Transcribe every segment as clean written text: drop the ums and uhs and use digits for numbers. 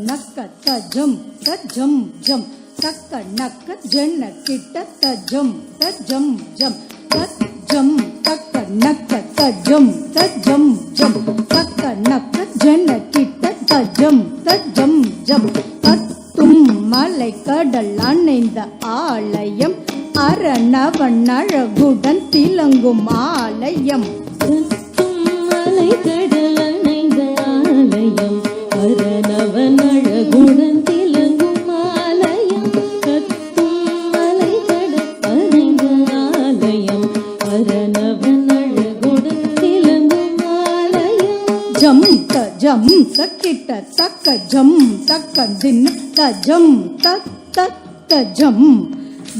நக்க தஜம் தஜம் ஜம் தக்க நக்க ஜன கிட்ட தஜம் தஜம் ஜம் தஜம் தக்க நக்க தஜம் தஜம் ஜம் தக்க நக்க ஜன கிட்ட தஜம் தஜம் ஜம் கத்தும் மலை கடல் அணைந்த ஆலயம் அரணவன் அழகுடன் திலங்கும் ஆலயம் மலை கடல் அணைந்த ஆலயம் அரணவன் அழகுடன் திலங்கும் ஆலயம் கத்தும் மலை கடல் அணைந்த ஆலயம் அரணவன் அழகுடன் திலங்கும் ஆலயம் ஜம் தஜம் தக்கிட்ட தக்க ஜம் தக்க தின் தஜம் தஜம்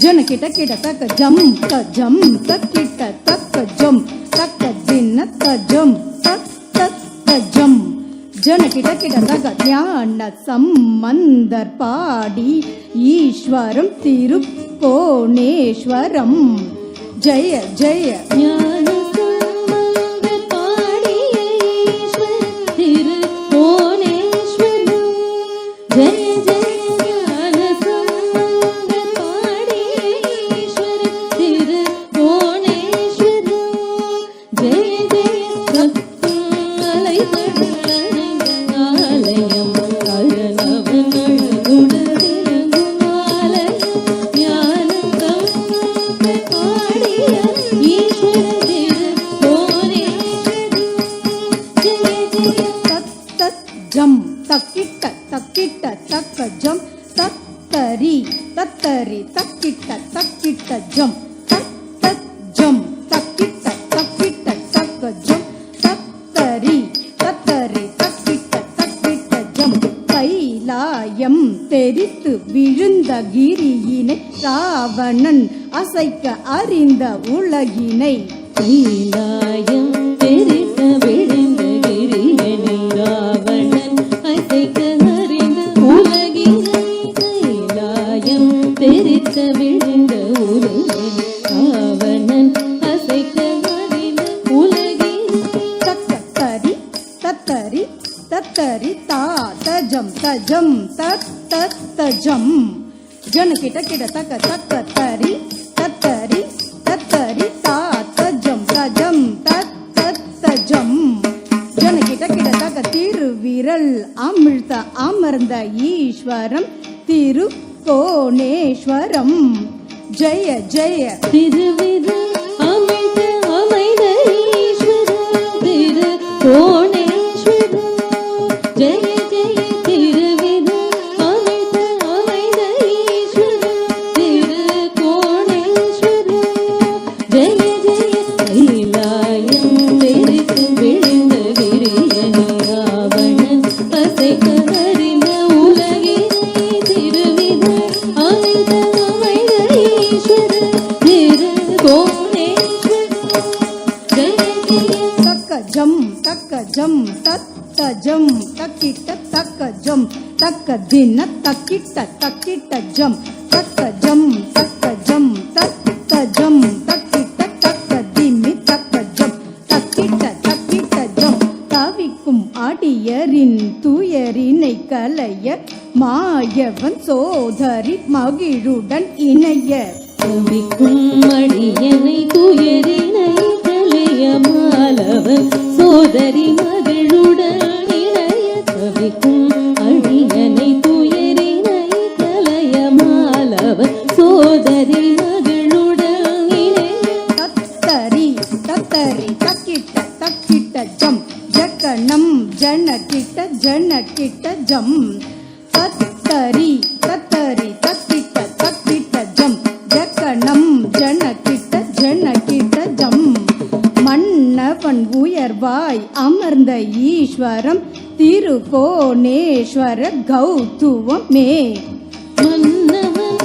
ஜன கிட்ட கிட்ட தக்க ஜம் தஜம் தக்கிட்ட தக்க ஜம் தக்க தின் தஜம் தஜம் ஜன கிட்ட கிட்ட தக்க ஞான சம்பந்தர் பாடி ஈஸ்வரம் திருக்கோணேஸ்வரம் ஜெய ஜெய ஞான சம்பந்தர் பாடிய ஈஸ்வர திருக்கோணேஸ்வரம் ஜெய ஜெய ஞான சம்பந்தர் பாடிய ஈஸ்வர திருக்கோணேஸ்வரம் ஜெய ஜெய கத்தும் மலை கடல் அணைந்த ஆலயம் அரணவன் அழகுடன் திலங்கும் ஆலயம் ஞான சம்பந்தர் பாடிய ஈஸ்வர திருக்கோணேஸ்வரம் ஜெய ஜெய ஜம் தக்கிட்ட தக்கிட்ட தக்க ஜம் தத்தரி தத்தரி தக்கிட்ட தக்கிட்ட ஜம் ஜம் தக்கிட்ட தக்கிட்ட தக்க ஜம் தத்தரி தத்தரி தக்கிட்ட தக்கிட்ட ஜம் கைலாயம் தெரித்து விழுந்த கிரியினை ராவணன் அசைக்க அறிந்த உலகினை கைலாயம் தெரித்த விழுந்த கிரியனை ராவணன் அசைக்க அறிந்த உலகினை கைலாயம் தெரித்த விழுந்த உலகினை ராவணன் அசைக்க அறிந்த உலகினை தத்தரி தத்தரி தத்தரி தாத்தஜம் தஜம் தத்தஜம் ஜன கிட்ட கிட்ட தக்க தக்க தரி தத்தரி தத்தரி தாத்தஜம் தஜம் தத்தஜம் ஜன கிட்ட கிட்ட தக்க திருவிரல் அமிழ்த்த அமர்ந்த ஈஸ்வரம் திருக்கோணேஸ்வரம் ஜெய ஜெய திருவிரல் அமிழ்ந்த அமைந்த ஈஸ்வரம் திருக்கோணேஸ்வரம் ஜெய ஜெய திருவிரல் அமிழ்ந்த அமைந்த ஈஸ்வரம் திருக்கோணேஸ்வரம் ஜெய ஜெய கைலாயம் தெரித்து விழுந்த கிரியனை ராவணன் அசைக்க அறிந்த உலகினை திருவிரல் அமிழ்ந்த அமைந்த ஈஸ்வரம் திருக்கோணேஸ்வரம் ஜெய ஜெய தக்க ஜம் தத்தஜம் தக்கிட்ட தக்க ஜம் தக்க தின தக்கிட்ட தக்கிட்ட ஜம் தக்க ஜம் தத்தஜம் தக்கிட்ட தக்க திமி தக்க ஜம் தக்கிட்ட தக்கிட்ட ஜம் தவிக்கும் அடியரின் துயரினை களைய மாயவன் சோதரி மகிழுடன் இணைய தவிக்கும் அடியனை துயரினை களைய மாலவன் சோதரி மகளுடன் இணைய தவிக்கும் அடியனை துயரினை களைய மாலவன் சோதரி மகளுடன் இணைய தத்தரி தத்தரி தக்கிட்ட தக்கிட்ட ஜம் ஜக்கணம் ஜன கிட்ட ஜம் தத்தரி தத்தரி தக்கிட்ட தக்கிட்ட ஜம் ஜக்கணம் ஜன கிட்ட ஜம் மன்னவன் உயர்வாய் அமர்ந்த ஈஸ்வரம் திருக்கோணேஸ்வர கௌதுவமே மன்னவன்